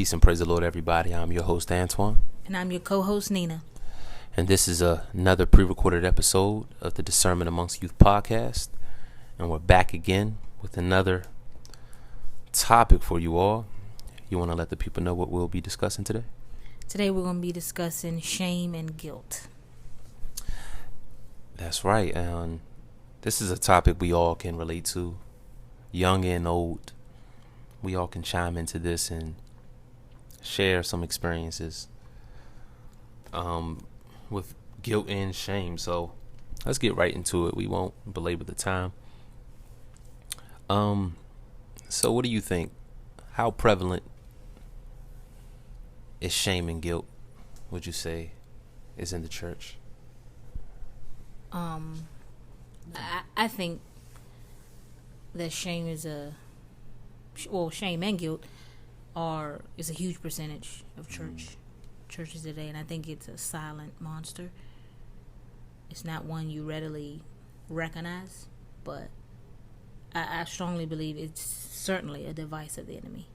Peace and praise the Lord, everybody. I'm your host, Antoine. And I'm your co-host, Nina. And this is another pre-recorded episode of the Discernment Amongst Youth podcast. And we're back again with another topic for you all. You want to let the people know what we'll be discussing today? Today we're going to be discussing shame and guilt. That's right. And this is a topic we all can relate to, young and old. We all can chime into this and share some experiences with guilt and shame. So let's get right into it. We won't belabor the time. So what do you think? How prevalent is shame and guilt, would you say, is in the church? I think that shame is shame and guilt is a huge percentage of churches today, and I think it's a silent monster. It's not one you readily recognize, but I strongly believe it's certainly a device of the enemy.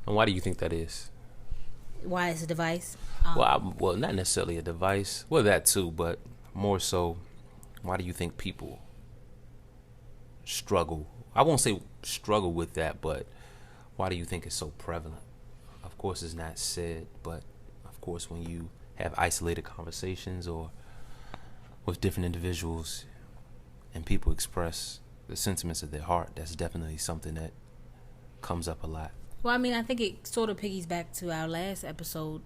And why do you think that is? Why is a device? Well, not necessarily a device. Well, that too, but more so, why do you think people struggle? I won't say struggle with that, but why do you think it's so prevalent? Of course, it's not said, but of course, when you have isolated conversations or with different individuals and people express the sentiments of their heart, that's definitely something that comes up a lot. Well, I mean, I think it sort of piggies back to our last episode,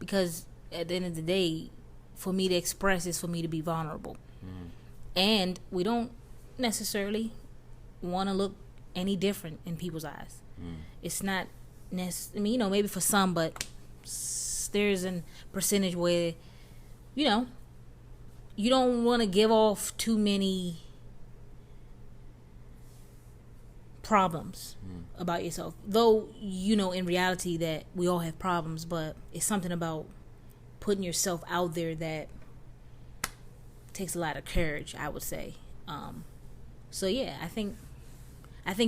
because at the end of the day, for me to express is for me to be vulnerable. And we don't necessarily want to look any different in people's eyes. It's not maybe for some, but there's a percentage where, you don't want to give off too many problems about yourself. Though, in reality that we all have problems, but it's something about putting yourself out there that takes a lot of courage, I would say. So yeah, I think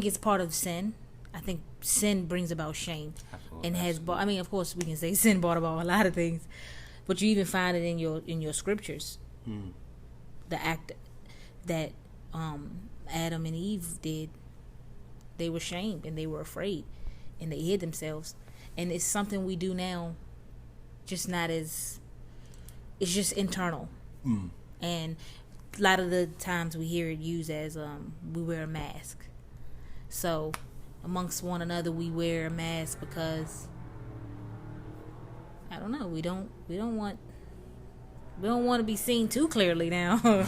it's part of sin. I think sin brings about shame. Absolutely. And has brought, of course we can say sin brought about a lot of things, but you even find it in your scriptures. The act that Adam and Eve did, they were shamed and they were afraid and they hid themselves. And it's something we do now, just not as, it's just internal. And a lot of the times we hear it used as we wear a mask. So amongst one another we wear a mask because I don't know, we don't want to be seen too clearly now.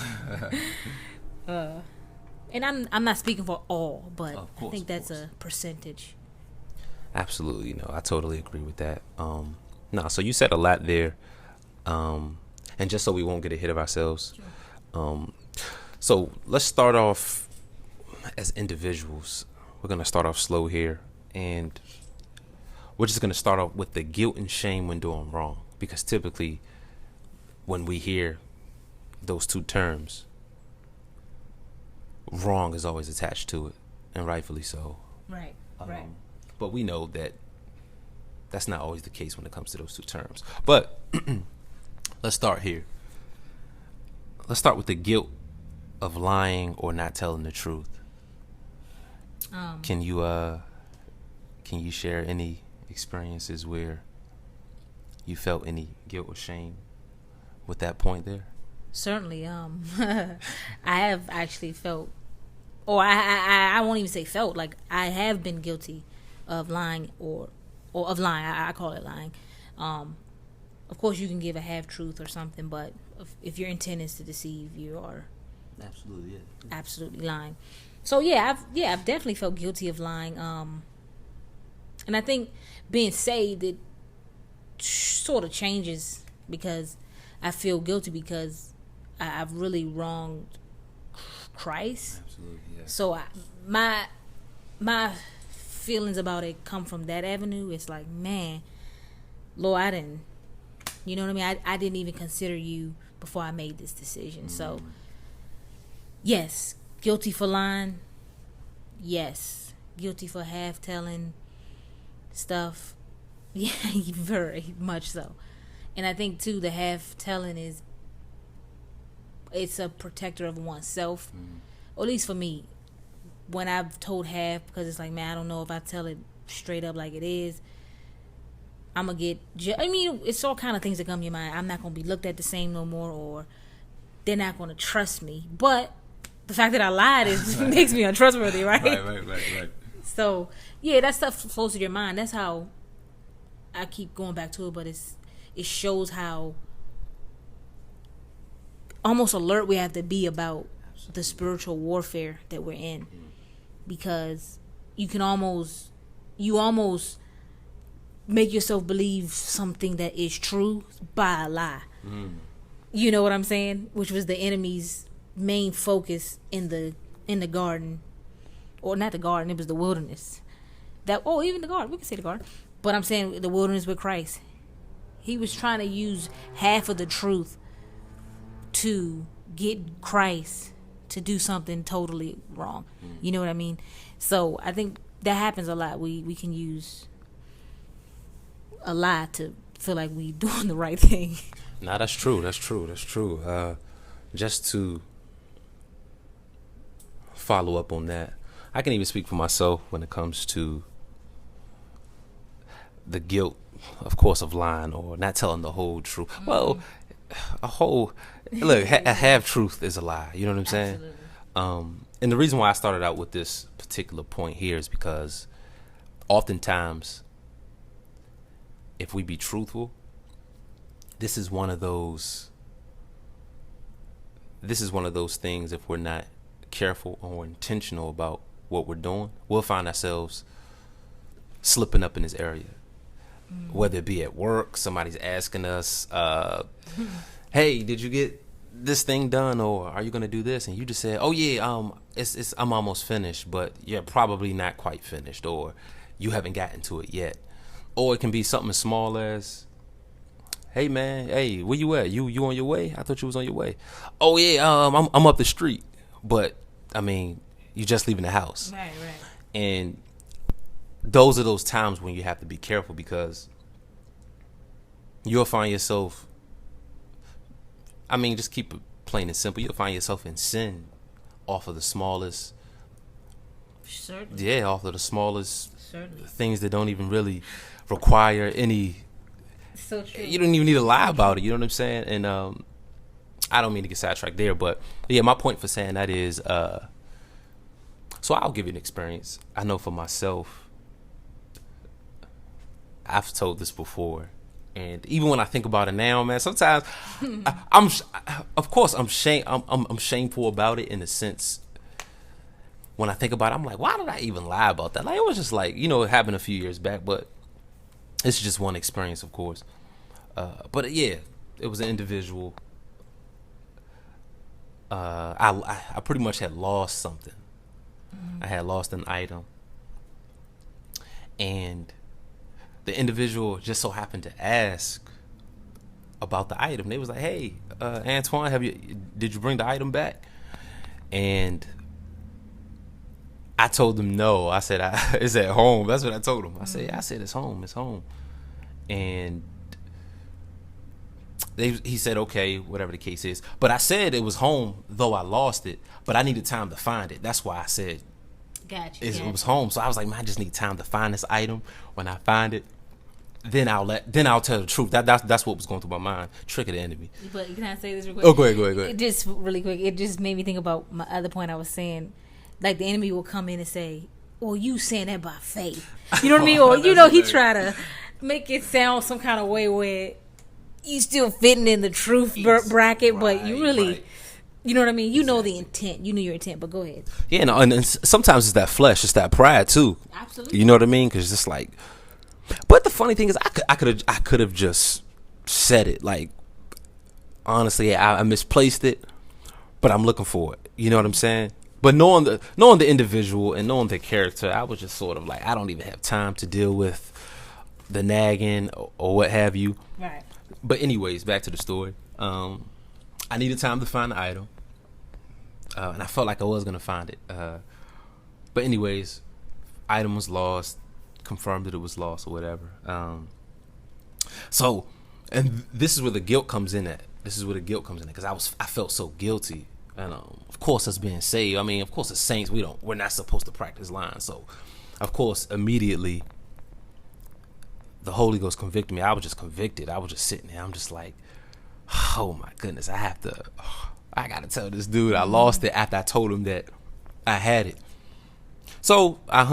And I'm not speaking for all, but I think that's a percentage. Absolutely, no, I totally agree with that. So you said a lot there, and just so we won't get ahead of ourselves, sure. So let's start off as individuals. We're gonna start off slow here, and we're just gonna start off with the guilt and shame when doing wrong, because typically when we hear those two terms, wrong is always attached to it, and rightfully so. Right. But we know that that's not always the case when it comes to those two terms. But let's start here. Let's start with the guilt of lying or not telling the truth. Can you share any experiences where you felt any guilt or shame with that point there? Certainly. I have actually felt, or I won't even say felt, like I have been guilty of lying or of lying. I call it lying. Of course, you can give a half truth or something, but if your intent is to deceive, you are absolutely lying. So I've definitely felt guilty of lying. And I think being saved, it sort of changes, because I feel guilty because I've really wronged Christ. Absolutely, yeah. So my feelings about it come from that avenue. It's like, man, Lord, I didn't, you know what I mean? I didn't even consider you before I made this decision. So, yes, guilty for lying. Yes, guilty for half telling stuff. Yeah, very much so. And I think too, the half telling it's a protector of oneself. Or at least for me, when I've told half, because it's like, man, I don't know if I tell it straight up like it is, I'm gonna get it's all kind of things that come to your mind. I'm not gonna be looked at the same no more, or they're not gonna trust me. But the fact that I lied makes me untrustworthy, right? Right. So yeah, that stuff flows to your mind. That's how I keep going back to it, but it shows how almost alert we have to be about the spiritual warfare that we're in, because you almost make yourself believe something that is true by a lie. You know what I'm saying? Which was the enemy's main focus in the garden, or not the garden, it was the wilderness. Even the garden, we can say the garden, but I'm saying the wilderness with Christ. He was trying to use half of the truth to get Christ to do something totally wrong. You know what I mean? So I think that happens a lot. We can use a lie to feel like we doing the right thing. Nah, that's true. Just to follow up on that, I can even speak for myself when it comes to the guilt, of course, of lying or not telling the whole truth. Well, a half truth is a lie. You know what I'm saying? Absolutely. And the reason why I started out with this particular point here is because oftentimes, if we be truthful, this is one of those things, if we're not careful or intentional about what we're doing, we'll find ourselves slipping up in this area. Whether it be at work, somebody's asking us, hey, did you get this thing done, or are you gonna do this? And you just said, oh yeah, I'm almost finished, but you're probably not quite finished, or you haven't gotten to it yet. Or it can be something as small as, hey man, hey, where you at? You on your way? I thought you was on your way. Oh yeah, I'm up the street. But I mean, you just leaving the house. Right. And those are those times when you have to be careful, because you'll find yourself, I mean, just keep it plain and simple, you'll find yourself in sin off of the smallest, Certainly. off of the smallest Certainly. things that don't even really require any, So true. you don't even need to lie about it, you know what I'm saying? And I don't mean to get sidetracked there, but yeah, my point for saying that is, so I'll give you an experience. I know for myself, I've told this before, and even when I think about it now, man, sometimes I'm shameful about it, in a sense. When I think about it, I'm like, why did I even lie about that? Like, it was just like, it happened a few years back, but it's just one experience, of course. But yeah, it was an individual. I pretty much had lost something. I had lost an item, and the individual just so happened to ask about the item. They was like, hey, Antoine, did you bring the item back? And I told them no. I said, it's at home. That's what I told them. I said it's home. And he said, okay, whatever the case is. But I said it was home, though I lost it, but I needed time to find it. That's why I said it was home. So I was like, man, I just need time to find this item. When I find it, then I'll tell the truth. That's what was going through my mind. Trick of the enemy. But can I say this real quick? Oh, go ahead. Just really quick. It just made me think about my other point I was saying. Like, the enemy will come in and say, well, you saying that by faith. You know what I mean? Or, he try to make it sound some kind of way where you still fitting in the truth bracket, but you really, you know what I mean? You know the intent. You knew your intent, but go ahead. Yeah, no, and sometimes it's that flesh. It's that pride, too. Absolutely. You know what I mean? Because it's like, but the funny thing is, I could have just said it. Like, honestly, I misplaced it, but I'm looking for it. You know what I'm saying? But knowing the individual and knowing their character, I was just sort of like, I don't even have time to deal with the nagging or what have you. Right. But anyways, back to the story. I needed time to find the item, and I felt like I was gonna find it. But anyways, item was lost, confirmed that it was lost or whatever. So, and this is where the guilt comes in at. Because I felt so guilty. And of course, us being saved, I mean, of course, as saints, we're not supposed to practice lying. So, of course, immediately, the Holy Ghost convicted me. I was just convicted. I was just sitting there. I'm just like, oh my goodness, I gotta tell this dude I lost it after I told him that I had it. So I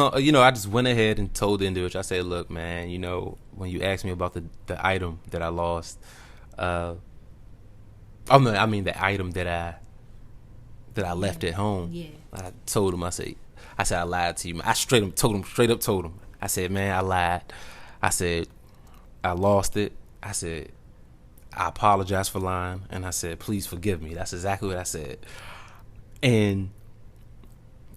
just went ahead and told the individual. I said, look, man, when you asked me about the item that I lost, the item that I left at home. Yeah. I told him. I said I lied to you. I straight up told him. I said, man, I lied. I said I lost it. I said I apologize for lying, and I said, please forgive me. That's exactly what I said. And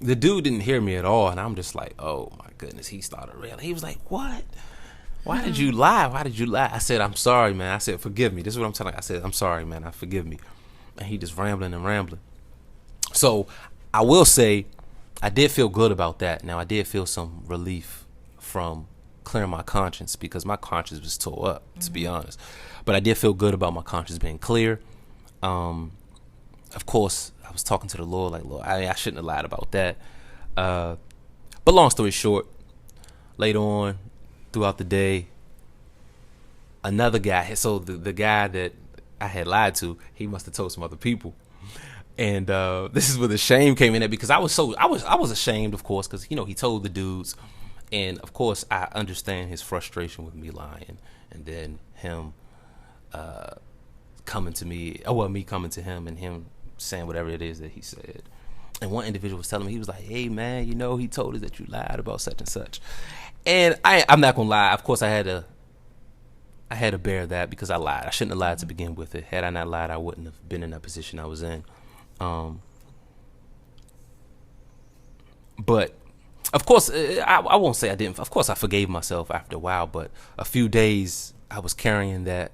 the dude didn't hear me at all, and I'm just like, oh my goodness. He started railing. He was like, what? Why did you lie? I said, I'm sorry, man. I said, forgive me. This is what I'm telling you. I said, I'm sorry, man. Forgive me. And he just rambling. So I will say I did feel good about that. Now, I did feel some relief from clearing my conscience, because my conscience was tore up, to be honest. But I did feel good about my conscience being clear. Of course, I was talking to the Lord, like, Lord, I shouldn't have lied about that. But long story short, later on throughout the day, another guy, so the guy that I had lied to, he must have told some other people. And this is where the shame came in, because I was ashamed, of course, because he told the dudes. And of course, I understand his frustration with me lying, and then him coming to me, me coming to him, and him saying whatever it is that he said. And one individual was telling me, he was like, hey man, he told us that you lied about such and such. And I'm not gonna lie, of course I had to bear that, because I lied. I shouldn't have lied to begin with. Had I not lied, I wouldn't have been in that position I was in. But of course, I won't say I didn't. Of course, I forgave myself after a while, but a few days I was carrying that.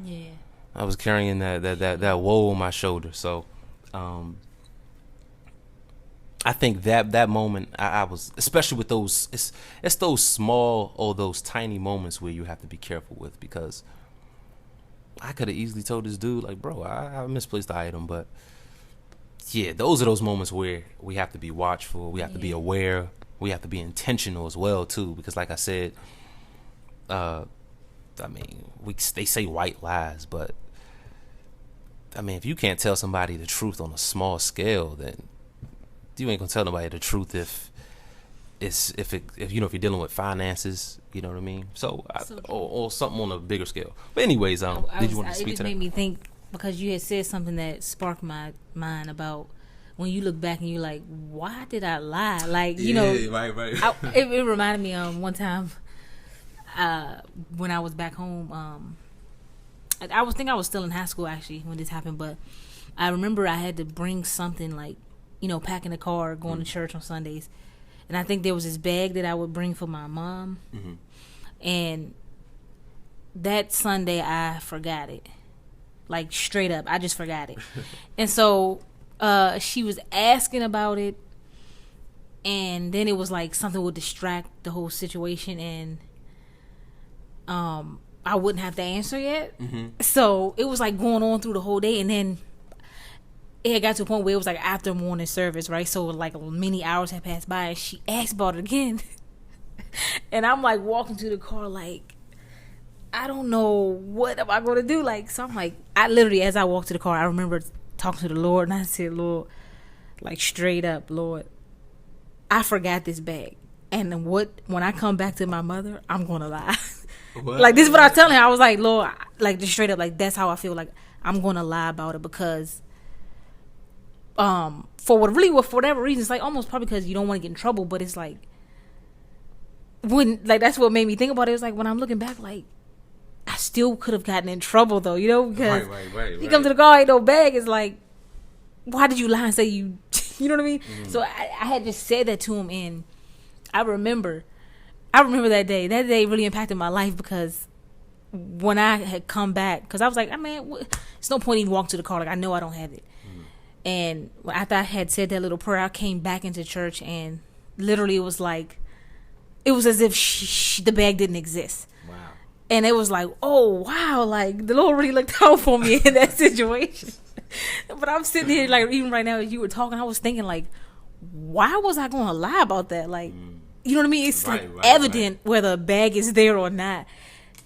Yeah. I was carrying that woe on my shoulder. So, I think that moment I was, especially with those, it's those small or those tiny moments where you have to be careful with, because I could have easily told this dude, like, bro, I misplaced the item, but yeah, those are those moments where we have to be watchful, we have to be aware, we have to be intentional as well too, because like I said, they say white lies, but if you can't tell somebody the truth on a small scale, then you ain't gonna tell nobody the truth if you're dealing with finances, you know what I mean? So or something on a bigger scale. But anyways, did you want to speak to that? It just made me think, because you had said something that sparked my mind about when you look back and you're like, why did I lie? Like, right. It reminded me one time when I was back home. I was still in high school actually when this happened, but I remember I had to bring something, like, packing the car, going to church on Sundays. And I think there was this bag that I would bring for my mom. Mm-hmm. And that Sunday I forgot it. Like, straight up, I just forgot it. And so she was asking about it. And then it was like something would distract the whole situation. And I wouldn't have to answer yet. Mm-hmm. So it was like going on through the whole day. And then it had got to a point where it was like after morning service, right? So like many hours had passed by, and she asked about it again. And I'm like walking to the car, like, I don't know, what am I going to do? Like, so I'm like, I literally, as I walked to the car, I remember talking to the Lord, and I said, Lord, like, straight up, Lord, I forgot this bag. And when I come back to my mother, I'm going to lie. Like, this is what I was telling her. I was like, Lord, like, just straight up, like, that's how I feel. Like, I'm going to lie about it, because for whatever reason, it's like almost probably because you don't want to get in trouble, but it's like, that's what made me think about it. It's like, when I'm looking back, like, I still could have gotten in trouble though, because right. He comes to the car, ain't no bag. It's like, why did you lie and say you know what I mean? Mm-hmm. So I had just said that to him, and I remember that day. That day really impacted my life, because when I had come back, because I was like, it's no point even walking to the car. Like, I know I don't have it. And after I had said that little prayer, I came back into church, and literally it was like it was as if the bag didn't exist. Wow. And it was like, oh wow, like the Lord really looked out for me in that situation. But I'm sitting here like, even right now as you were talking, I was thinking like, why was I going to lie about that? Like, you know what I mean? It's evident whether a bag is there or not.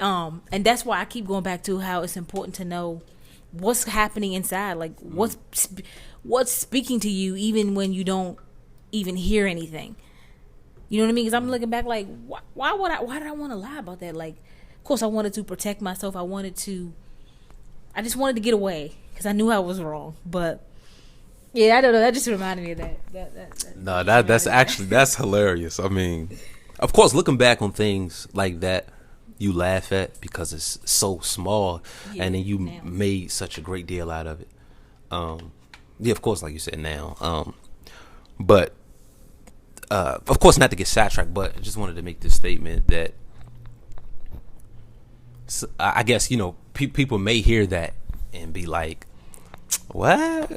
And that's why I keep going back to how it's important to know what's happening inside, like what's speaking to you, even when you don't even hear anything. You know what I mean? Because I'm looking back like, why did I want to lie about that? Like, of course, I wanted to protect myself. I just wanted to get away because I knew I was wrong. But yeah, I don't know. That just reminded me of that. That's hilarious. I mean, of course, looking back on things like that, you laugh at because it's so small, and then you made such a great deal out of it. Yeah, of course, like you said now. But of course, not to get sidetracked, but I just wanted to make this statement that I guess, people may hear that and be like, what?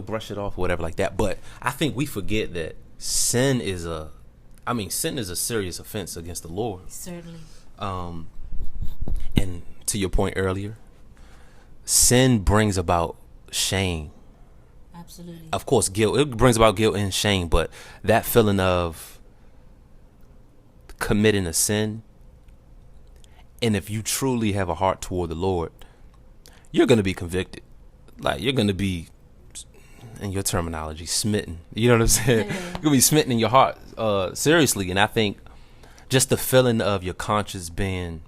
Brush it off, whatever like that. But I think we forget that sin is a serious offense against the Lord. Certainly. And to your point earlier, sin brings about shame. Absolutely. Of course, guilt. It brings about guilt and shame, but that feeling of committing a sin, and if you truly have a heart toward the Lord, you're going to be convicted. Like, you're going to be, in your terminology, smitten. You know what I'm saying? You're going to be smitten in your heart, seriously. And I think just the feeling of your conscience being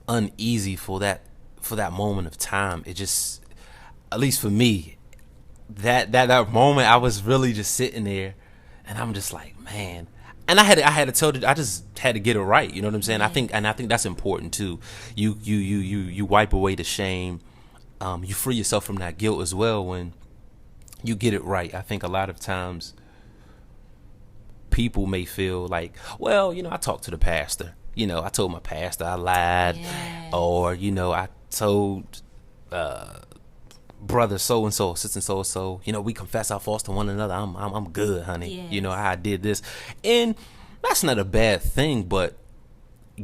uneasy for that moment of time, it just, at least for me, that moment, I was really just sitting there, and I'm just like, man. And I had to tell you, I just had to get it right. You know what I'm saying? I think that's important too. You wipe away the shame. You free yourself from that guilt as well when you get it right. I think a lot of times people may feel like, well, I talked to the pastor. I told my pastor I lied, or I told brother so and so, sister so and so. We confess our faults to one another. I'm good, honey. Yes. I did this, and that's not a bad thing. But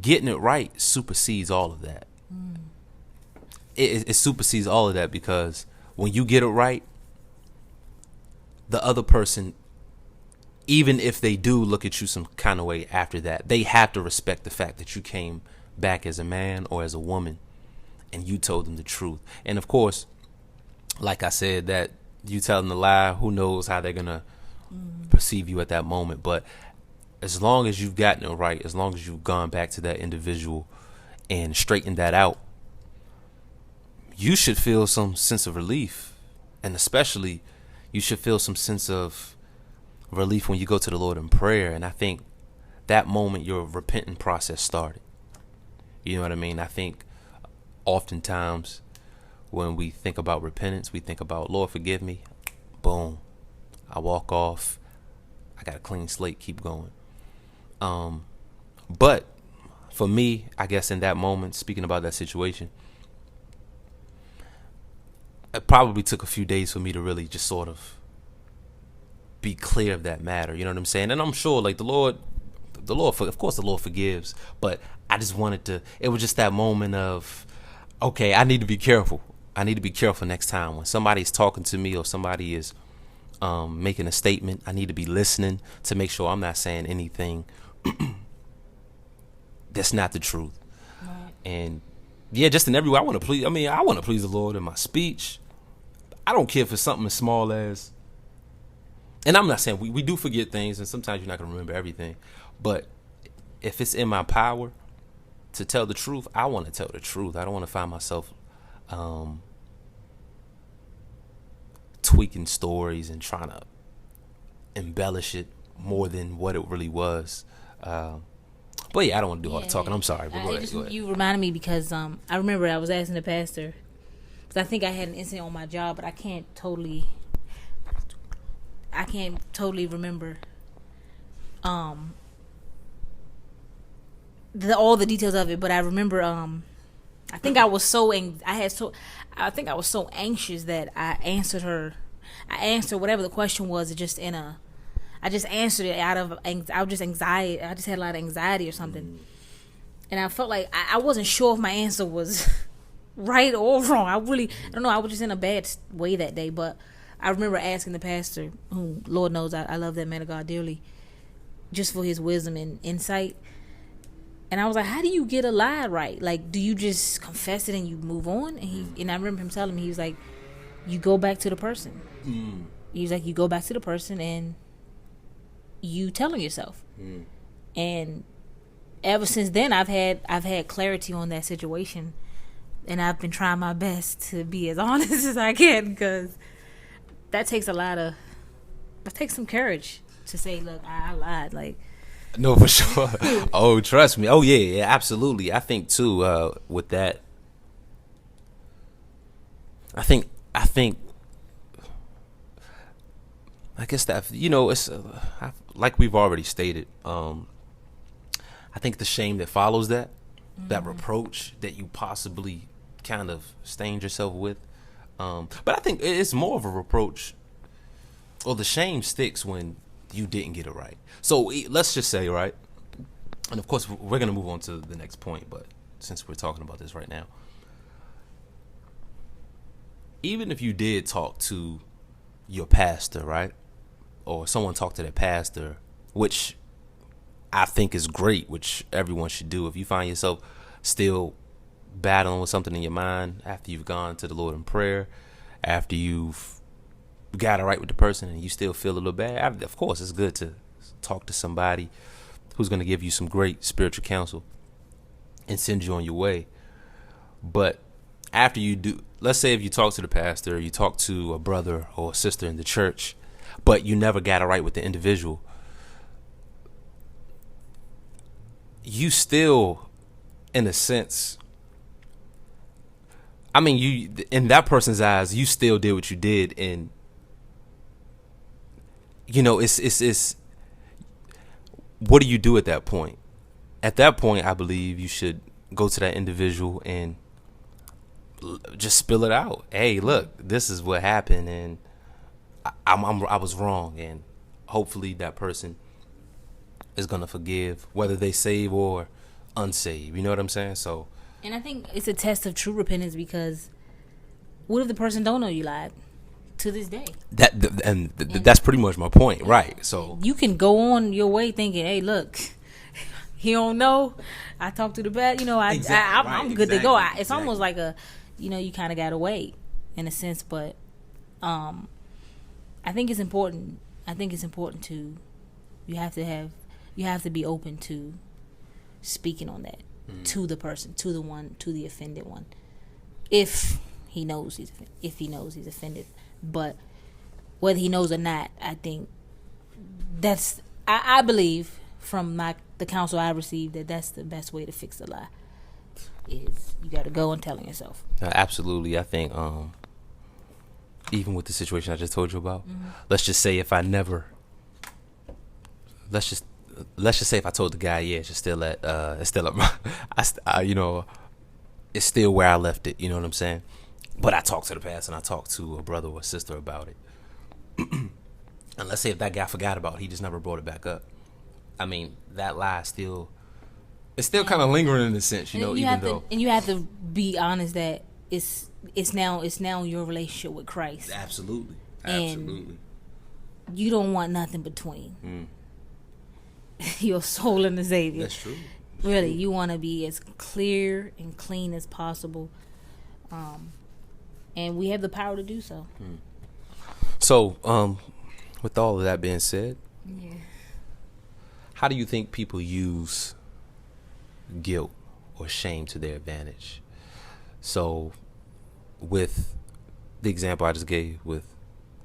getting it right supersedes all of that. It supersedes all of that, because when you get it right, the other person, even if they do look at you some kind of way after that, they have to respect the fact that you came back as a man or as a woman and you told them the truth. And of course, like I said, that you tell them the lie, who knows how they're going to perceive you at that moment. But as long as you've gotten it right, as long as you've gone back to that individual and straightened that out, you should feel some sense of relief. And especially, you should feel some sense of relief when you go to the Lord in prayer. And I think that moment your repentant process started. You know what I mean? I think oftentimes when we think about repentance, we think about, Lord, forgive me. Boom. I walk off. I got a clean slate, keep going. But for me, I guess in that moment, speaking about that situation, it probably took a few days for me to really just sort of be clear of that matter. You know what I'm saying? And I'm sure, like, the Lord, of course the Lord forgives, but I just wanted to, it was just that moment of, okay, I need to be careful. I need to be careful next time when somebody's talking to me or somebody is making a statement. I need to be listening to make sure I'm not saying anything that's not the truth. Right. And yeah, just in every way, I want to please the Lord in my speech. I don't care if it's something as small as, and I'm not saying we do forget things, and sometimes you're not going to remember everything, but if it's in my power to tell the truth, I want to tell the truth. I don't want to find myself tweaking stories and trying to embellish it more than what it really was. But yeah, I don't want to do all the talking. I'm sorry. But go ahead. You reminded me because I remember I was asking the pastor, because I think I had an incident on my job, but I can't totally remember all the details of it. But I remember I think I was so anxious that I answered whatever the question was, just in a, I just answered it out of I was just anxiety. I just had a lot of anxiety or something, and I felt like I wasn't sure if my answer was right or wrong. I don't know. I was just in a bad way that day. But I remember asking the pastor, who Lord knows I love that man of God dearly, just for his wisdom and insight. And I was like, how do you get a lie right? Like, do you just confess it and you move on? And I remember him telling me, he was like, you go back to the person. He was like, you go back to the person and you tell them yourself. And ever since then, I've had clarity on that situation, and I've been trying my best to be as honest as I can, because that takes some courage to say, look, I lied. Like, no, for sure. Oh, trust me. Oh, yeah, absolutely. I think too, with that, I guess that, it's like we've already stated. I think the shame that follows that reproach that you possibly kind of stained yourself with. But I think it's more of a reproach, or the shame sticks when you didn't get it right. So let's just say, right, and of course we're going to move on to the next point, but since we're talking about this right now, even if you did talk to your pastor, right, or someone talked to their pastor, which I think is great, which everyone should do. If you find yourself still battling with something in your mind after you've gone to the Lord in prayer, after you've got it right with the person and you still feel a little bad, of course it's good to talk to somebody who's going to give you some great spiritual counsel and send you on your way. But after you do, let's say if you talk to the pastor, you talk to a brother or a sister in the church, but you never got it right with the individual, you still, in a sense, I mean, you, in that person's eyes, you still did what you did, and it's what do you do at that point? At that point, I believe you should go to that individual and just spill it out. Hey, look, this is what happened, and I was wrong, and hopefully that person is gonna forgive, whether they save or unsave. You know what I'm saying? So, and I think it's a test of true repentance, because what if the person don't know you lied to this day? That's pretty much my point, right? So you can go on your way thinking, hey, look, he don't know. I talked to the bad. I'm good to go. It's almost like you kind of got away in a sense, but I think it's important. To you have to be open to speaking on that to the person, to the offended one, if he knows he's offended. But whether he knows or not, I think I believe from the counsel I received that's the best way to fix the lie. Is you got to go and telling yourself. Absolutely. I think even with the situation I just told you about, let's just say if I told the guy, yeah, it's still at it's still where I left it. You know what I'm saying? But I talked to the pastor and I talked to a brother or a sister about it. And let's say if that guy forgot about it, he just never brought it back up. I mean, that lie it's still kind of lingering in a sense, and you have to be honest that it's now your relationship with Christ. Absolutely. And you don't want nothing between your soul and the Savior. That's true. Really, you want to be as clear and clean as possible, and we have the power to do so. So, with all of that being said, yeah, how do you think people use guilt or shame to their advantage? So, with the example I just gave with,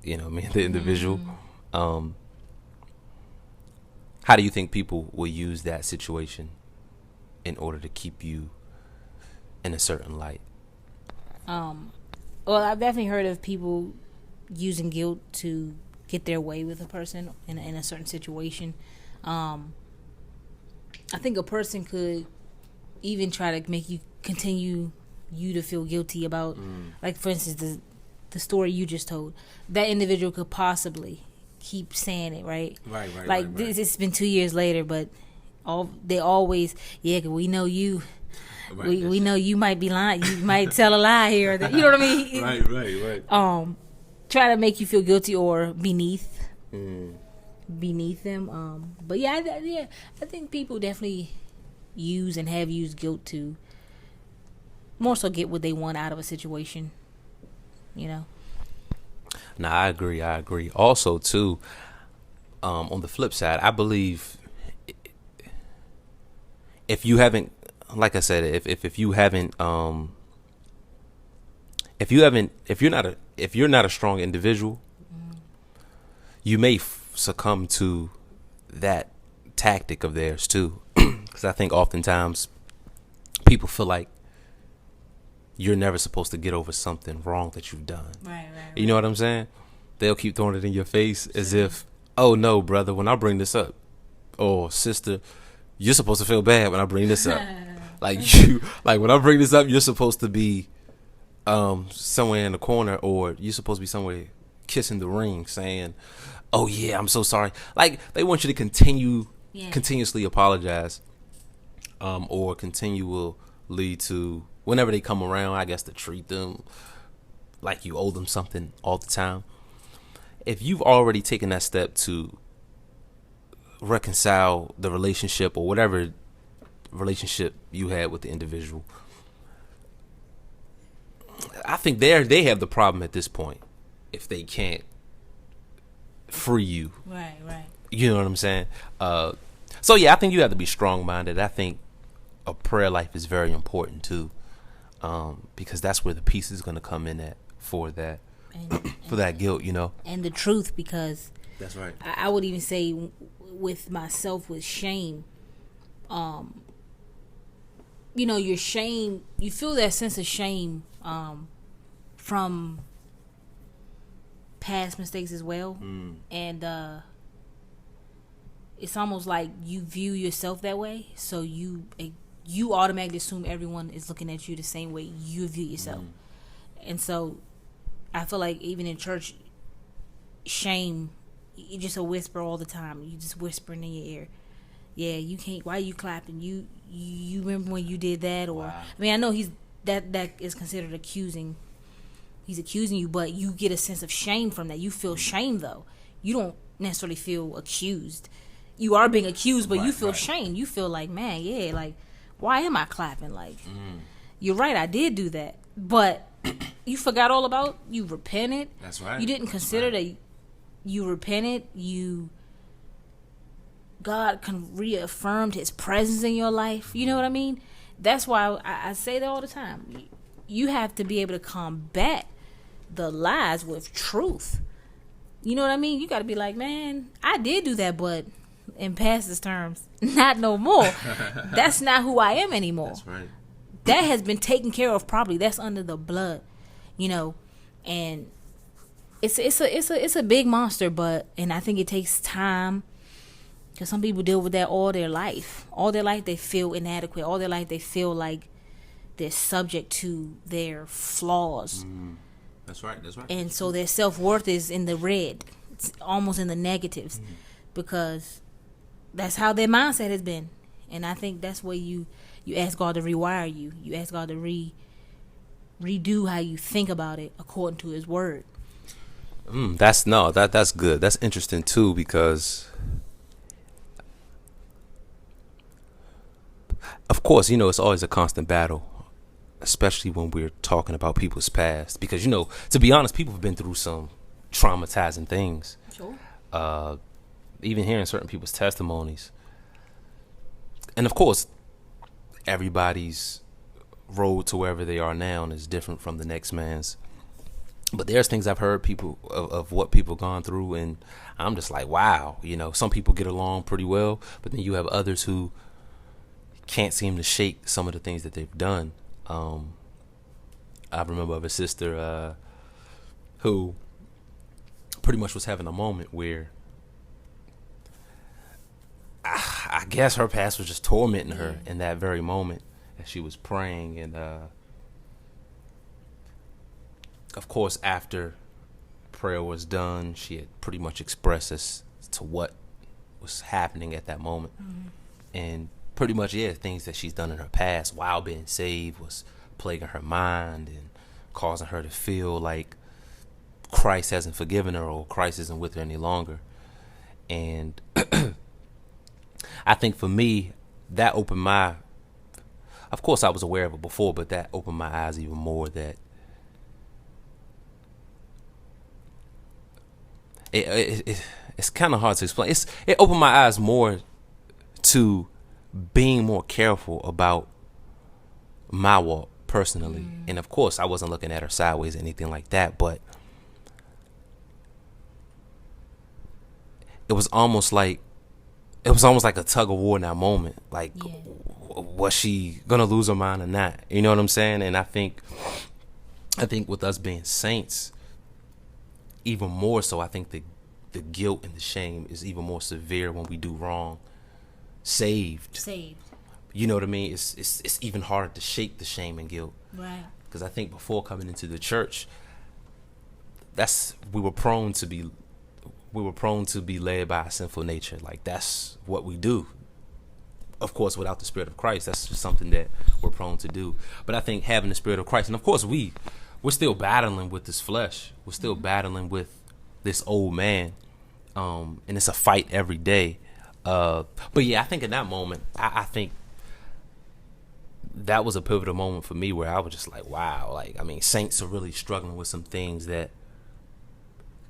the individual, how do you think people will use that situation in order to keep you in a certain light? Well, I've definitely heard of people using guilt to get their way with a person in a certain situation. I think a person could even try to make you continue to feel guilty about, like, for instance, the story you just told. That individual could possibly keep saying it, right? Right. Like this, it's been 2 years later, but they always, 'cause we know you. Right, we know you might be lying. You might tell a lie here. You know what I mean? Right. Try to make you feel guilty or beneath them. But I think people definitely use and have used guilt to more so get what they want out of a situation. You know. Nah, I agree. Also, too, on the flip side, I believe if you haven't, like I said, if you're not a strong individual, you may succumb to that tactic of theirs too. Because I think oftentimes people feel like you're never supposed to get over something wrong that you've done. Right. You know what I'm saying? They'll keep throwing it in your face as if, oh no, brother, when I bring this up, or sister, you're supposed to feel bad when I bring this up. Like when I bring this up, you're supposed to be somewhere in the corner, or you're supposed to be somewhere kissing the ring, saying, "Oh yeah, I'm so sorry." Like they want you to continuously apologize, or continually to whenever they come around, I guess, to treat them like you owe them something all the time. If you've already taken that step to reconcile the relationship or whatever relationship you had with the individual, I think they have the problem at this point if they can't free you. Right. You know what I'm saying? So yeah, I think you have to be strong-minded. I think a prayer life is very important too, because that's where the peace is going to come in at for that for that guilt, you know. And the truth, because that's right. I would even say with myself, with shame, your shame, you feel that sense of shame from past mistakes as well. And it's almost like you view yourself that way, so you automatically assume everyone is looking at you the same way you view yourself. And so I feel like even in church, shame, you just a whisper all the time. You just whispering in your ear. Yeah, you can't. Why are you clapping? You remember when you did that? Or wow. I mean, I know that is considered accusing. He's accusing you, but you get a sense of shame from that. You feel shame though. You don't necessarily feel accused. You are being accused, but you feel shame. You feel like, man, yeah, like, why am I clapping? Like, you're right, I did do that, but you forgot all about. You repented. That's right. You didn't consider that. You repented. God reaffirmed His presence in your life. You know what I mean? That's why I say that all the time. You have to be able to combat the lies with truth. You know what I mean? You got to be like, man, I did do that, but in past terms, not no more. That's not who I am anymore. That's right. That has been taken care of properly. That's under the blood, and it's a big monster, and I think it takes time, because some people deal with that all their life. All their life they feel inadequate. All their life they feel like they're subject to their flaws. That's right. And so their self-worth is in the red. It's almost in the negatives, because that's how their mindset has been. And I think that's where you ask God to rewire you. You ask God to redo how you think about it according to His word. That's good. That's interesting too, because of course, it's always a constant battle, especially when we're talking about people's past, because to be honest, people have been through some traumatizing things. Sure. Even hearing certain people's testimonies, and of course, everybody's road to wherever they are now is different from the next man's. But there's things I've heard people of what people gone through, and I'm just like, wow. Some people get along pretty well, but then you have others who can't seem to shake some of the things that they've done. I remember of a sister who pretty much was having a moment where I guess her past was just tormenting her in that very moment as she was praying. And of course, after prayer was done. She had pretty much expressed as to what was happening at that moment. And pretty much, things that she's done in her past while being saved was plaguing her mind and causing her to feel like Christ hasn't forgiven her or Christ isn't with her any longer. And I think for me, that opened my, of course I was aware of it before, but that opened my eyes even more that it's kind of hard to explain. It opened my eyes more to being more careful about my walk personally. And of course, I wasn't looking at her sideways or anything like that, but it was almost like a tug of war in that moment. Like, was she gonna lose her mind or not? You know what I'm saying? And I think with us being saints, even more so, I think the guilt and the shame is even more severe when we do wrong. Saved. You know what I mean? It's even harder to shake the shame and guilt. Right. Because I think before coming into the church, we were prone to be led by a sinful nature. Like, that's what we do. Of course, without the Spirit of Christ, that's just something that we're prone to do. But I think having the Spirit of Christ, and of course we're still battling with this flesh. We're still battling with this old man. And it's a fight every day. But yeah, I think in that moment, I think that was a pivotal moment for me where I was just like, wow, like, I mean, saints are really struggling with some things that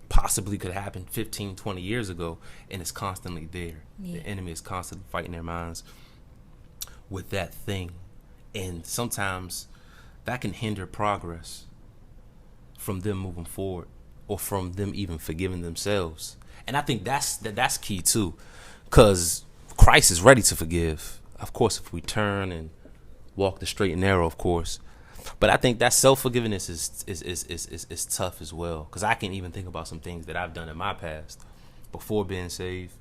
possibly could happen 15, 20 years ago, and it's constantly there. The enemy is constantly fighting their minds with that thing. And sometimes that can hinder progress from them moving forward or from them even forgiving themselves. And I think that's key too, because Christ is ready to forgive. Of course, if we turn and walk the straight and narrow, of course. But I think that self-forgiveness is tough as well, because I can even think about some things that I've done in my past before being saved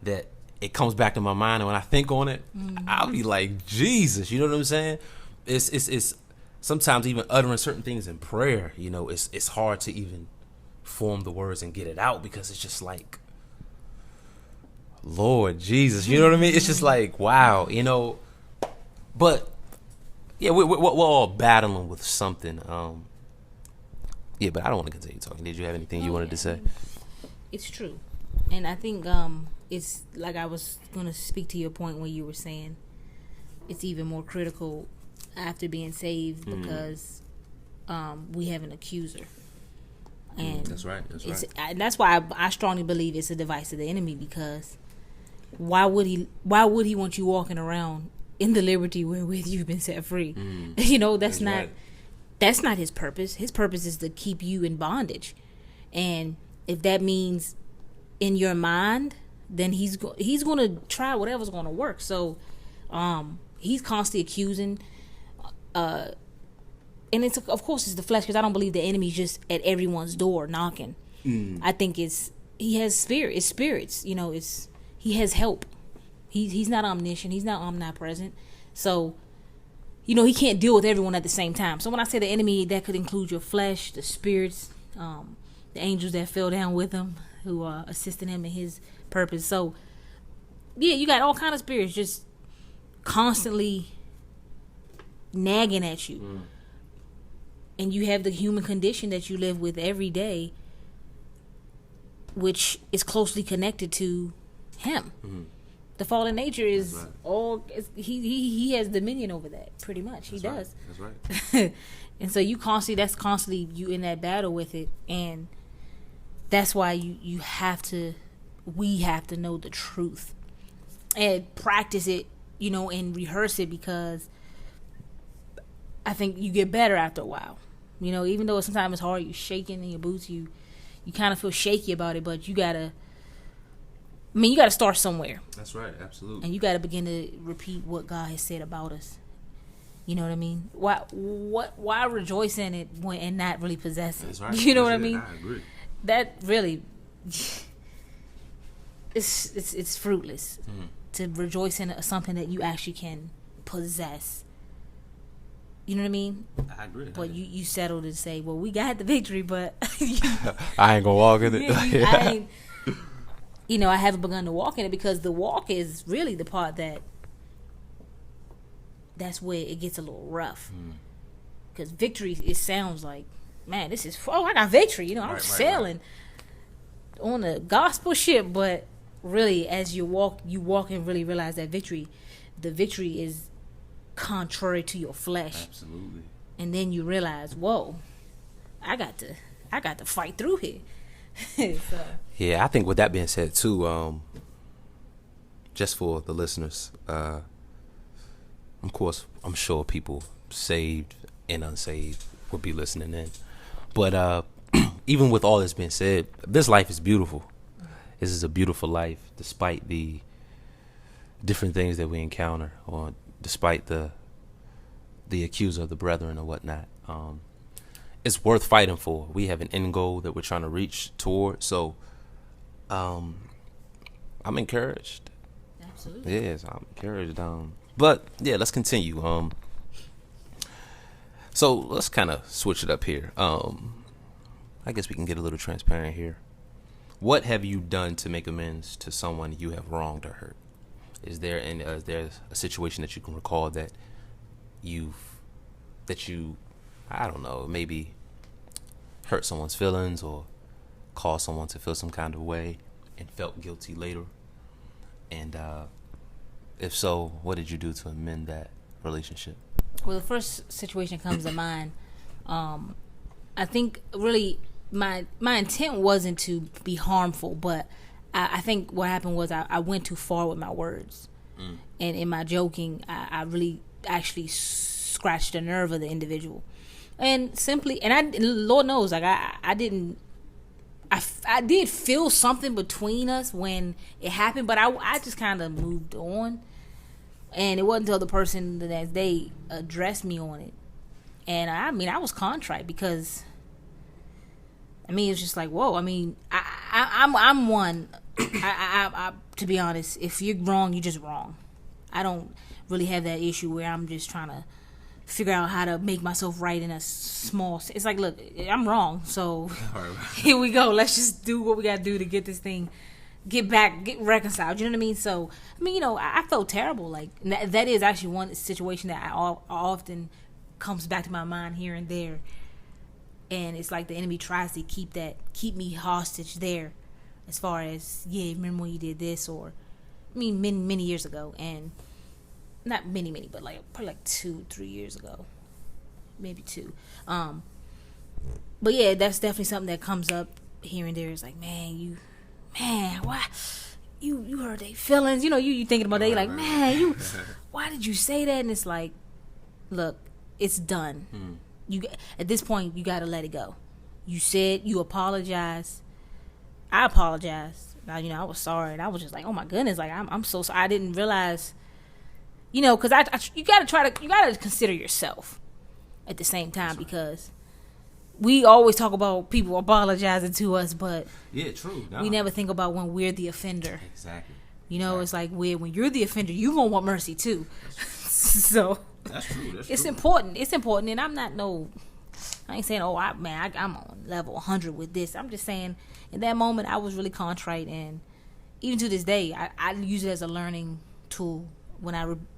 that it comes back to my mind, and when I think on it, I'll be like, Jesus, you know what I'm saying? It's sometimes even uttering certain things in prayer, you know, it's hard to even form the words and get it out, because it's just like, Lord Jesus, you know what I mean? It's just like, wow, you know. But yeah, we're all battling with something. Yeah, but I don't want to continue talking. Did you have anything you wanted to say? It's true, and I think it's like I was going to speak to your point when you were saying it's even more critical after being saved because we have an accuser. And that's right. And that's why I strongly believe it's a device of the enemy, because why would he want you walking around in the liberty wherewith you've been set free? You know, that's not his purpose. His purpose is to keep you in bondage. And if that means in your mind, then he's going to try whatever's going to work. So he's constantly accusing, and it's, of course, it's the flesh, because I don't believe the enemy's just at everyone's door knocking. I think he has spirits, you know, he has help. He's not omniscient. He's not omnipresent. So, you know, he can't deal with everyone at the same time. So when I say the enemy, that could include your flesh, the spirits, the angels that fell down with him, who are assisting him in his purpose. So, yeah, you got all kind of spirits just constantly nagging at you. And you have the human condition that you live with every day, which is closely connected to him. The fallen nature is he has dominion over that, pretty much. He does. That's right. And so that's constantly you in that battle with it. And that's why we have to know the truth and practice it, you know, and rehearse it, because I think you get better after a while. You know, even though sometimes it's hard, you're shaking in your boots, you kind of feel shaky about it, but you gotta start somewhere. That's right, absolutely. And you gotta begin to repeat what God has said about us. You know what I mean? Why rejoice in it and not really possess it? That's right. You know what I mean? I agree. That really, it's fruitless to rejoice in something that you actually can possess. You know what I mean? I agree. But you settled and say, well, we got the victory, but I ain't gonna walk in it. I haven't begun to walk in it, because the walk is really the part that's where it gets a little rough. Because victory, it sounds like, man, I got victory. I'm sailing on a gospel ship. But really, as you walk and really realize that the victory is contrary to your flesh. Absolutely. And then you realize, whoa, I got to fight through here. So. Yeah, I think with that being said too, just for the listeners, of course, I'm sure people saved and unsaved will be listening in. But even with all this being said, this life is beautiful. This is a beautiful life, despite the different things that we encounter, or despite the accuser of the brethren or whatnot. It's worth fighting for. We have an end goal that we're trying to reach toward. So I'm encouraged. Absolutely. Yes, I'm encouraged. But yeah, let's continue. So let's kind of switch it up here. I guess we can get a little transparent here. What have you done to make amends to someone you have wronged or hurt? Is there a situation that you can recall that you I don't know, maybe hurt someone's feelings or caused someone to feel some kind of way and felt guilty later? And if so, what did you do to amend that relationship? Well, the first situation comes to mind. I think really my intent wasn't to be harmful, but I think what happened was I went too far with my words. And in my joking, I really actually scratched the nerve of the individual. And Lord knows, like I did feel something between us when it happened, but I just kind of moved on. And it wasn't until the person the next day addressed me on it. And I was contrite, because it's just like, whoa. I'm one. I to be honest, if you're wrong, you're just wrong. I don't really have that issue where I'm just trying to figure out how to make myself right in a small. It's like, look, I'm wrong, so here we go. Let's just do what we got to do to get this thing, get reconciled. You know what I mean? So I felt terrible. Like that is actually one situation that I often comes back to my mind here and there, and it's like the enemy tries to keep me hostage there, as far as, remember when you did this, or many years ago, and not many, but probably 2-3 years ago, maybe 2. But yeah, that's definitely something that comes up here and there. It's like, why you hurt their feelings? You thinking about they like, man, why did you say that? And it's like, look, it's done. You at this point, you got to let it go. You said you apologized. I apologized. Now, I was sorry, and I was just like, oh my goodness, like I'm so sorry. I didn't realize, because you gotta consider yourself at the same time, because we always talk about people apologizing to us, but true. No. We never think about when we're the offender. Exactly. It's like when you're the offender, you gonna want mercy too. So that's true. It's important. It's important, and I ain't saying, I'm on level 100 with this. I'm just saying, in that moment, I was really contrite, and even to this day, I use it as a learning tool.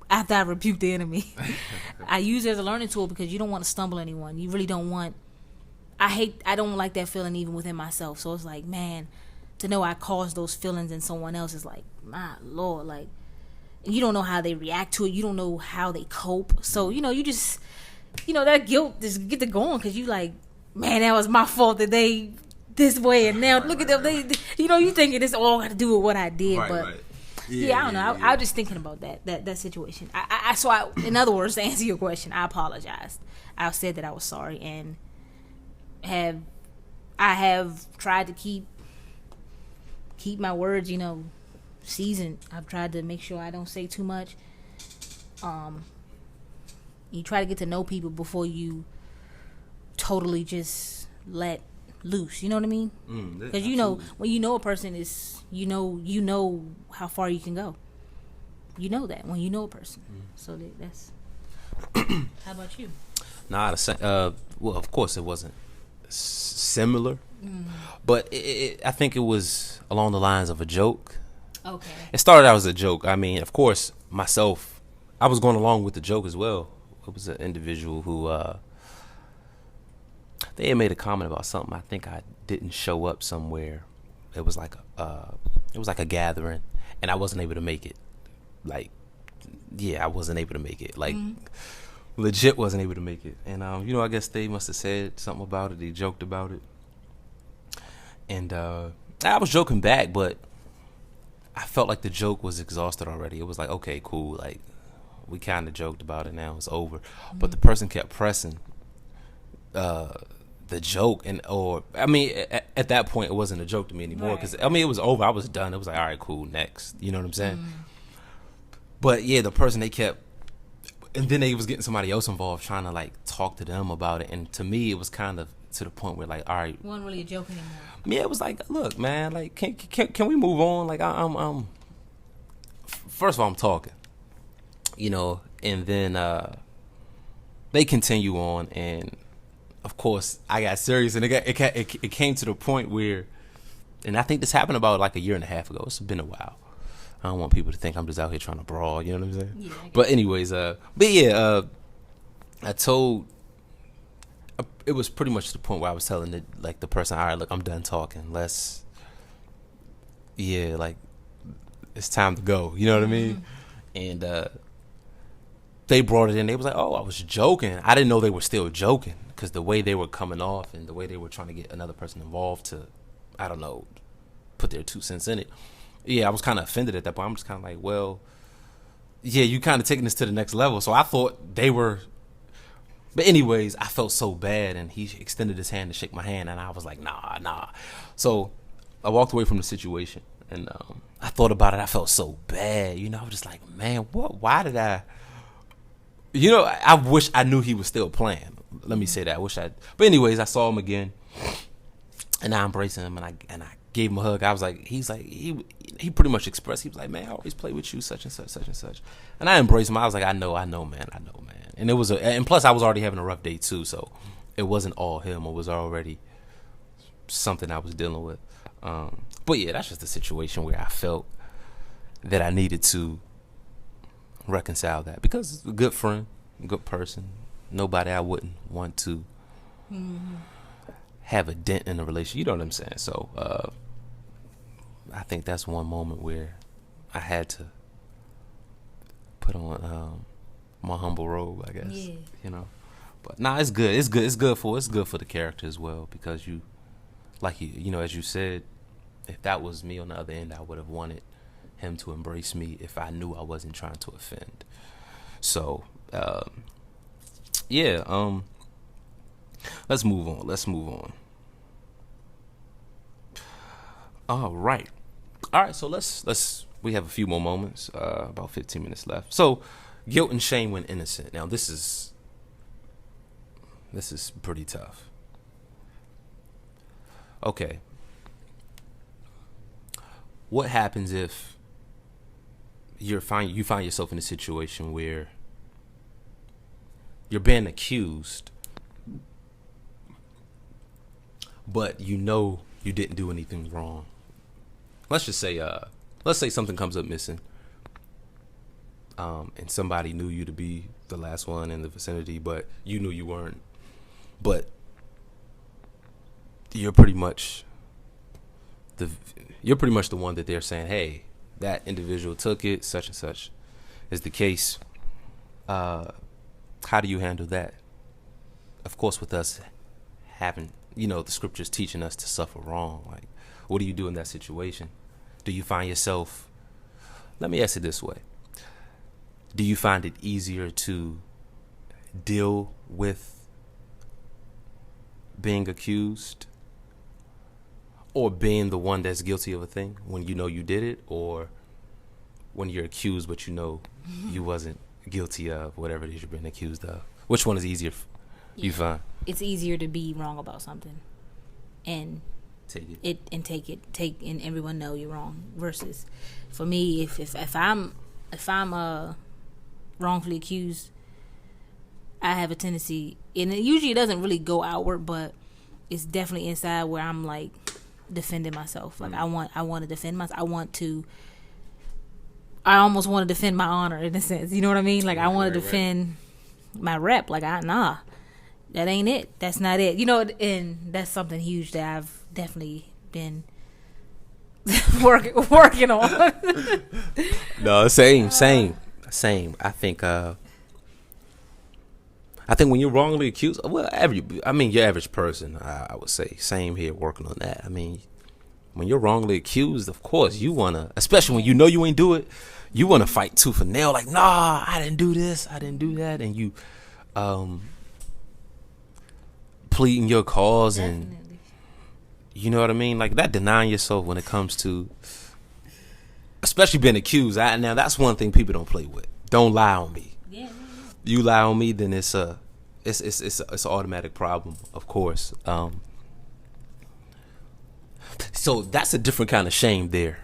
After I rebuke the enemy, I use it as a learning tool, because you don't want to stumble anyone. You really don't want. I don't like that feeling even within myself. So it's like, man, to know I caused those feelings in someone else is like, my Lord, like, you don't know how they react to it. You don't know how they cope. So you just. That guilt just get to going, because you like, man, that was my fault that they this way, and now look at them. They you thinking this all got to do with what I did, but I don't know. I was just thinking about that situation. So in other words, to answer your question, I apologized. I said that I was sorry, and I have tried to keep my words, seasoned. I've tried to make sure I don't say too much. You try to get to know people before you totally just let loose. You know what I mean? Because when you know a person is, you know how far you can go. You know that when you know a person. So that's. How about you? Well, of course it wasn't similar, but I think it was along the lines of a joke. Okay. It started out as a joke. I mean, of course, myself, I was going along with the joke as well. It was an individual who they had made a comment about something. I think I didn't show up somewhere. It was like a gathering, and I wasn't able to make it. Like, yeah, I wasn't able to make it. Like, legit wasn't able to make it. And I guess they must have said something about it. They joked about it, and I was joking back, but I felt like the joke was exhausted already. It was like, okay, cool. Like, we kind of joked about it. Now it's over. But the person kept pressing the joke, at that point, it wasn't a joke to me anymore, because it was over. I was done. It was like, all right, cool, next. You know what I'm saying? But yeah, the person, they kept, and then they was getting somebody else involved, trying to like talk to them about it. And to me, it was kind of to the point where, like, all right, wasn't really a joke anymore. Yeah, it was like, look, man, like, can we move on? Like, I'm first of all, I'm talking, and then they continue on, and of course, I got serious, and it came to the point where, and I think this happened about like a year and a half ago. It's been a while. I don't want people to think I'm just out here trying to brawl. You know what I'm saying? Yeah. But anyways, I told. It was pretty much the point where I was telling the person, all right, look, I'm done talking. Like, it's time to go. You know what I mean? And they brought it in. They was like, oh, I was joking. I didn't know they were still joking, because the way they were coming off and the way they were trying to get another person involved to, I don't know, put their 2 cents in it. Yeah, I was kind of offended at that point. I'm just kind of like, well, yeah, you kind of taking this to the next level. So I thought they were. But anyways, I felt so bad, and he extended his hand to shake my hand, and I was like, nah. So I walked away from the situation, and I thought about it. I felt so bad. I was just like, man, what? Why did I? I wish I knew he was still playing. Let me say that. But anyways, I saw him again, and I embraced him, and I gave him a hug. I was like, he pretty much expressed, he was like, man, I always play with you, such and such, such and such. And I embraced him. I was like, I know, man. And it was and plus I was already having a rough day too, so it wasn't all him. It was already something I was dealing with. But yeah, that's just a situation where I felt that I needed to reconcile that, because it's a good friend, a good person, nobody I wouldn't want to have a dent in the relationship. You know what I'm saying? So I think that's one moment where I had to put on my humble robe, I guess. Yeah. But it's good. It's good for the character as well, because as you said, if that was me on the other end, I would have wanted him to embrace me if I knew I wasn't trying to offend. So let's move on. All right, so let's we have a few more moments, about 15 minutes left. So, guilt and shame when innocent. Now, this is pretty tough. Okay, what happens if you find yourself in a situation where you're being accused, but you didn't do anything wrong? Let's just say, something comes up missing, and somebody knew you to be the last one in the vicinity, but you knew you weren't. But you're pretty much the one that they're saying, hey, that individual took it, such and such is the case. How do you handle that? Of course, with us having, the scriptures teaching us to suffer wrong, like, what do you do in that situation? Do you find yourself, let me ask it this way. Do you find it easier to deal with being accused, or being the one that's guilty of a thing when you know you did it, or when you're accused but you wasn't guilty of whatever it is you're being accused of? Which one is easier you find? It's easier to be wrong about something and take it and everyone know you're wrong, versus for me, if I'm wrongfully accused, I have a tendency, and it usually doesn't really go outward, but it's definitely inside where I'm like defending myself. Like I want to defend myself. I almost want to defend my honor in a sense. You know what I mean? Like I want to defend my rep. Like that ain't it. That's not it. You know, and that's something huge that I've definitely been working on. No, same. I think when you're wrongly accused, well, your average person, I would say, same here, working on that. I mean, when you're wrongly accused, of course, you want to, especially when you know you ain't do it, you want to fight tooth and nail, like, nah, I didn't do this, I didn't do that, and you pleading your cause. Definitely. And you know what I mean? Like, that denying yourself when it comes to, especially being accused. Now, that's one thing people don't play with. Don't lie on me. Yeah. You lie on me, then it's an automatic problem, of course. So that's a different kind of shame there.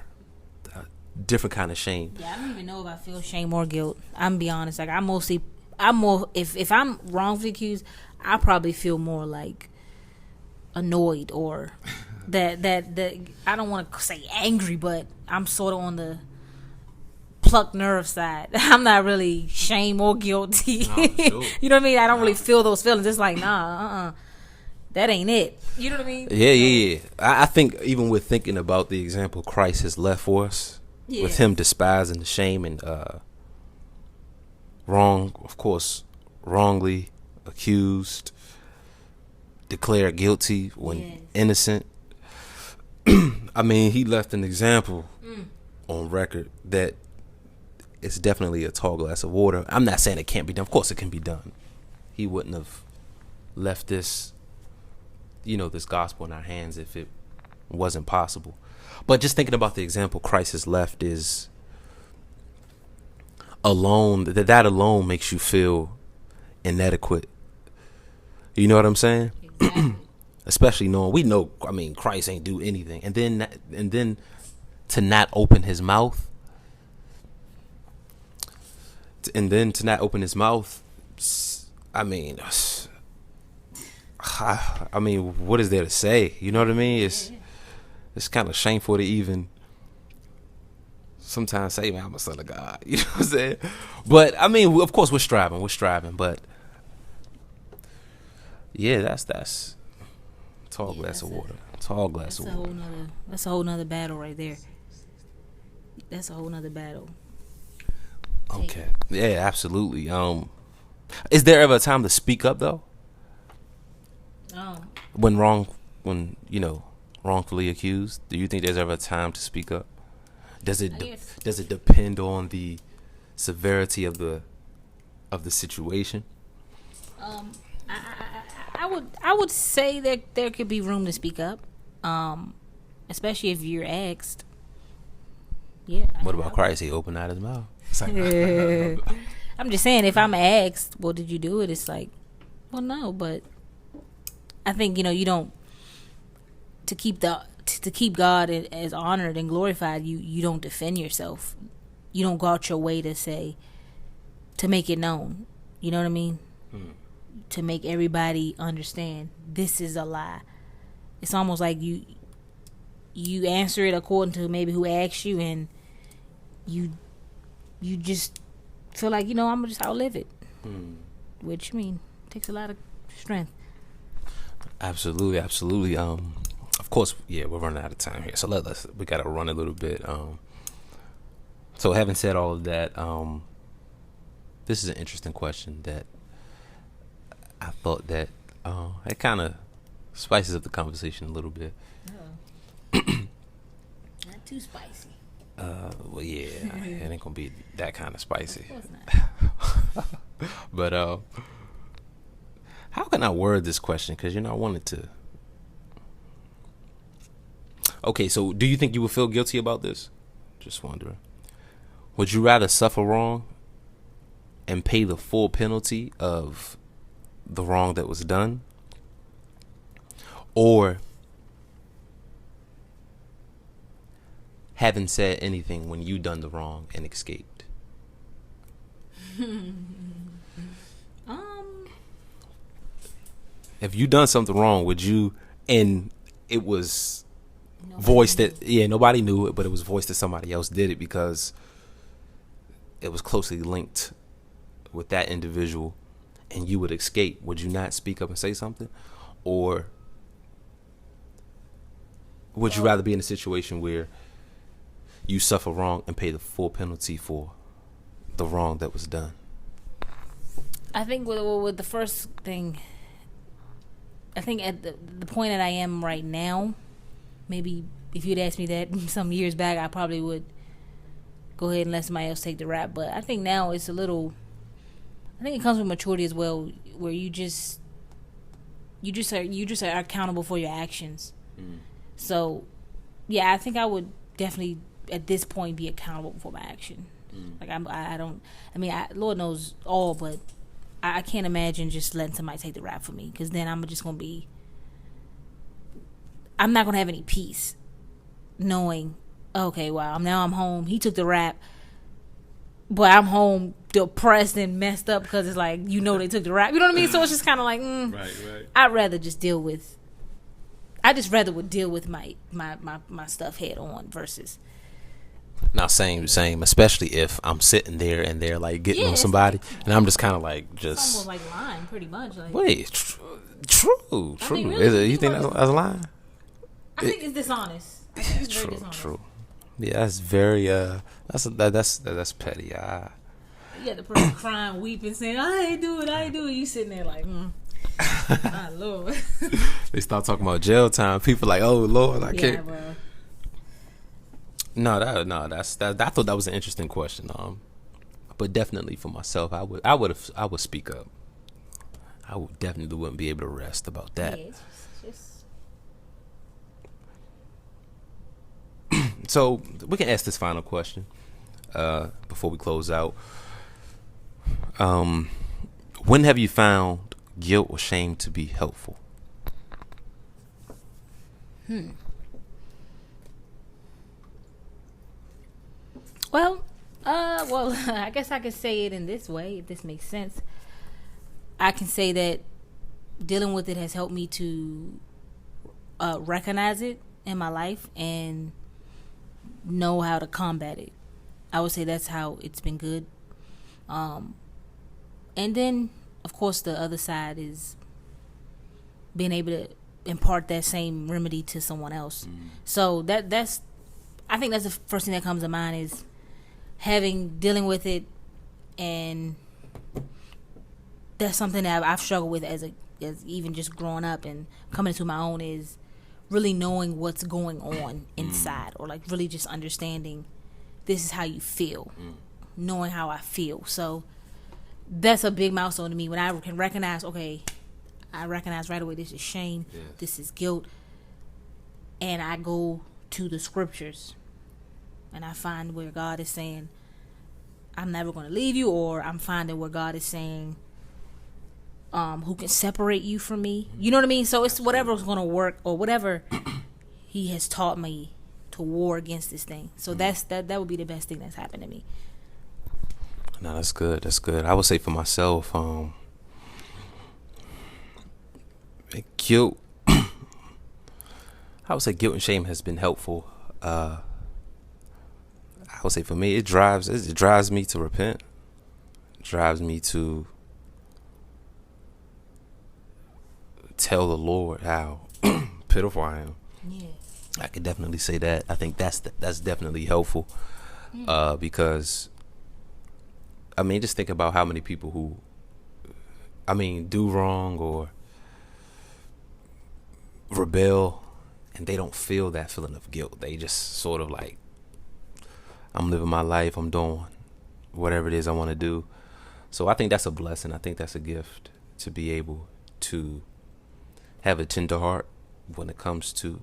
Different kind of shame. Yeah, I don't even know if I feel shame or guilt. I'm gonna be honest. Like I'm more if I'm wrongfully accused, I probably feel more like annoyed or that I don't want to say angry, but I'm sort of on the plucked nerve side. I'm not really shame or guilty. No, sure. You know what I mean? I don't really feel those feelings. It's like, that ain't it. You know what I mean? Yeah. I think even with thinking about the example Christ has left for us, with him despising the shame and wrongly accused, declared guilty when innocent. I mean, he left an example on record that it's definitely a tall glass of water. I'm not saying it can't be done. Of course it can be done. He wouldn't have left this, this gospel in our hands if it wasn't possible. But just thinking about the example Christ has left is alone, that alone makes you feel inadequate. You know what I'm saying? Exactly. Especially knowing, Christ ain't do anything. And then to not open his mouth. And then to not open his mouth, I mean, what is there to say? You know what I mean? It's kind of shameful to even sometimes say, man, I'm a son of God. You know what I'm saying? But, I mean, of course, we're striving. But, yeah, that's tall glass of water. Tall glass of water. That's a whole nother battle right there. That's a whole nother battle. Okay. Yeah, absolutely. Is there ever a time to speak up though? When wrongfully accused, do you think there's ever a time to speak up? Does it depend on the severity of the situation? I would say that there could be room to speak up, especially if you're asked. Yeah. What about Christ? He opened out his mouth. I'm just saying, if I'm asked, well, did you do it? It's like, well, no, but I think you don't to keep God as honored and glorified. You don't defend yourself. You don't go out your way to make it known. You know what I mean? To make everybody understand this is a lie. It's almost like you answer it according to maybe who asked you, and you just feel like, I'm gonna just outlive it. Which takes a lot of strength. Absolutely. Of course, we're running out of time here, so we gotta run a little bit. So having said all of that, this is an interesting question that I thought that it kind of spices up the conversation a little bit. Not too spicy. Well, yeah, it ain't gonna be that kind of spicy. Of course not. But how can I word this question? Because I wanted to. Okay, so do you think you would feel guilty about this? Just wondering. Would you rather suffer wrong and pay the full penalty of the wrong that was done, or haven't said anything when you done the wrong and escaped? If you done something wrong, would you, and it was voiced that, nobody knew it, but it was voiced that somebody else did it because it was closely linked with that individual, and you would escape, would you not speak up and say something? Or would you rather be in a situation where you suffer wrong and pay the full penalty for the wrong that was done? I think with the first thing, I think at the point that I am right now, maybe if you'd asked me that some years back, I probably would go ahead and let somebody else take the rap. But I think now it's a little, I think it comes with maturity as well, where you just are accountable for your actions. So, yeah, I think I would definitely at this point be accountable for my action. Like Lord knows all, but I can't imagine just letting somebody take the rap for me, because then I'm just going to be, I'm not going to have any peace knowing, okay, wow, now I'm home. He took the rap, but I'm home depressed and messed up because it's like, they took the rap. You know what I mean? So it's just kind of like, Right. I'd rather just deal with, would deal with my stuff head on versus. Now, same, especially if I'm sitting there and they're like getting on somebody, and I'm just kind of like It's almost like lying, pretty much. Like, wait, true. I mean, really, Is it, you think that's a lie? I think it's dishonest. I think it's very dishonest. True. Yeah, that's very that's petty. Yeah, the person crying, weeping, saying, I ain't do it. You sitting there like, my Lord. They start talking about jail time. People like, oh Lord, I can't. Bro. No, that's that. I thought that was an interesting question. But definitely for myself, I would speak up. I would definitely wouldn't be able to rest about that. Yeah, it's just... So we can ask this final question before we close out. When have you found guilt or shame to be helpful? Well, I guess I could say it in this way, if this makes sense. I can say that dealing with it has helped me to recognize it in my life and know how to combat it. I would say that's how it's been good. And then, of course, the other side is being able to impart that same remedy to someone else. So I think that's the first thing that comes to mind, is dealing with it, and that's something that I've struggled with as even just growing up and coming to my own, is really knowing what's going on inside, or like really just understanding this is how you feel, knowing how I feel. So that's a big milestone to me when I can recognize, okay, I recognize right away this is shame, this is guilt, and I go to the scriptures and I find where God is saying, I'm never going to leave you, or I'm finding where God is saying, who can separate you from me? You know what I mean? So it's whatever's going to work, or whatever He has taught me to war against this thing. So that would be the best thing that's happened to me. No, that's good. I would say for myself, guilt. I would say guilt and shame has been helpful. I would say for me, it drives me to repent. It drives me to tell the Lord how pitiful I am. Yeah. I could definitely say that. I think that's definitely helpful, because just think about how many people who, do wrong or rebel, and they don't feel that feeling of guilt. They just sort of like, I'm living my life, I'm doing whatever it is I want to do. So I think that's a blessing. I think that's a gift, to be able to have a tender heart when it comes to,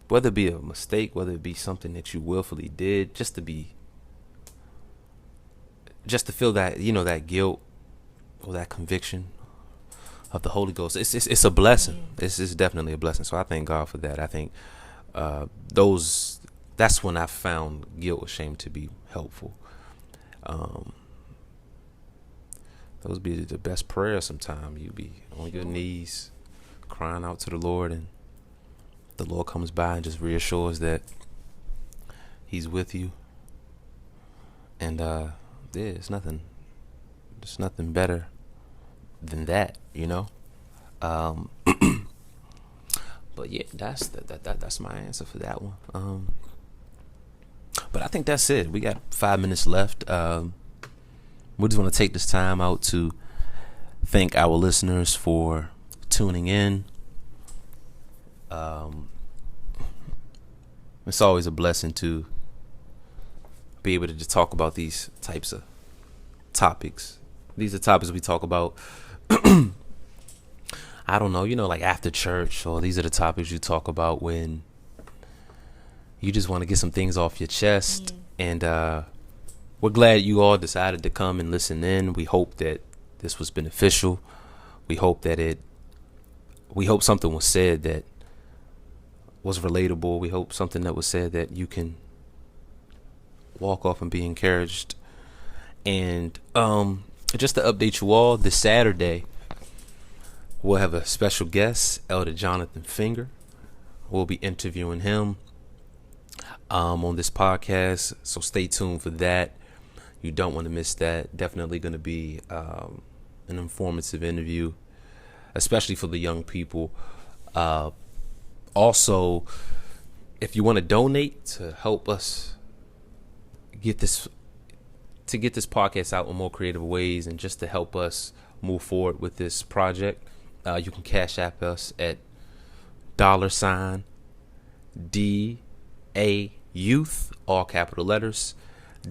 whether it be a mistake, whether it be something that you willfully did, just to feel that, that guilt or that conviction of the Holy Ghost. It's a blessing. It's definitely a blessing. So I thank God for that. I think that's when I found guilt or shame to be helpful. Those be the best prayers. Sometimes you be on your knees, crying out to the Lord, and the Lord comes by and just reassures that He's with you. And there's nothing better than that, But yeah, that's my answer for that one. But I think that's it. We got 5 minutes left. We just want to take this time out to thank our listeners for tuning in. It's always a blessing to be able to just talk about these types of topics. These are topics we talk about. I don't know, like after church, or these are the topics you talk about when you just want to get some things off your chest. And we're glad you all decided to come and listen in. We hope that this was beneficial. We hope something was said that was relatable. We hope something that was said that you can walk off and be encouraged. And just to update you all, this Saturday we'll have a special guest, Elder Jonathan Finger. We'll be interviewing him on this podcast, so stay tuned for that. You don't want to miss that. Definitely going to be an informative interview, especially for the young people. Also, if you want to donate to help us get this podcast out in more creative ways, and just to help us move forward with this project, you can cash app us at $DA Youth, all capital letters,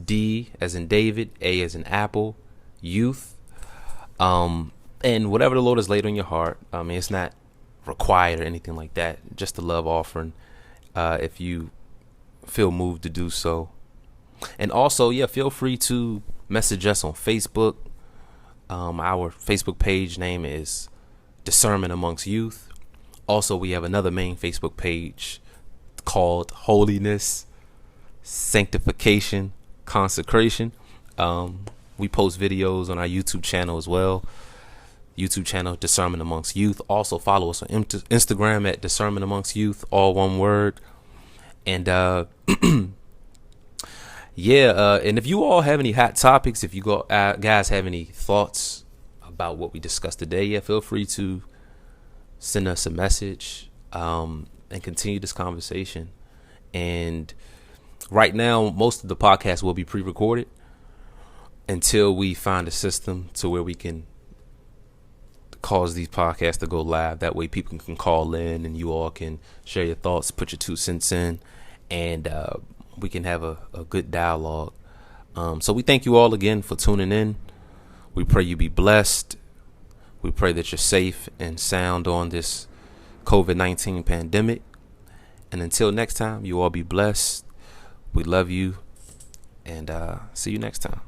D as in David, A as in Apple, Youth. And whatever the Lord has laid on your heart, it's not required or anything like that, just a love offering, if you feel moved to do so. And also, feel free to message us on Facebook. Our Facebook page name is Discernment Amongst Youth. Also, we have another main Facebook page called Holiness, Sanctification, Consecration. We post videos on our YouTube channel as well. YouTube channel, Discernment Amongst Youth. Also follow us on Instagram at Discernment Amongst Youth, all one word. And and if you all have any hot topics, if you guys have any thoughts about what we discussed today, feel free to send us a message and continue this conversation. And right now, most of the podcasts will be pre-recorded until we find a system to where we can cause these podcasts to go live. That way people can call in and you all can share your thoughts, put your 2 cents in, and we can have a good dialogue. So we thank you all again for tuning in. We pray you be blessed. We pray that you're safe and sound on this COVID-19 pandemic. And until next time, you all be blessed. We love you, and see you next time.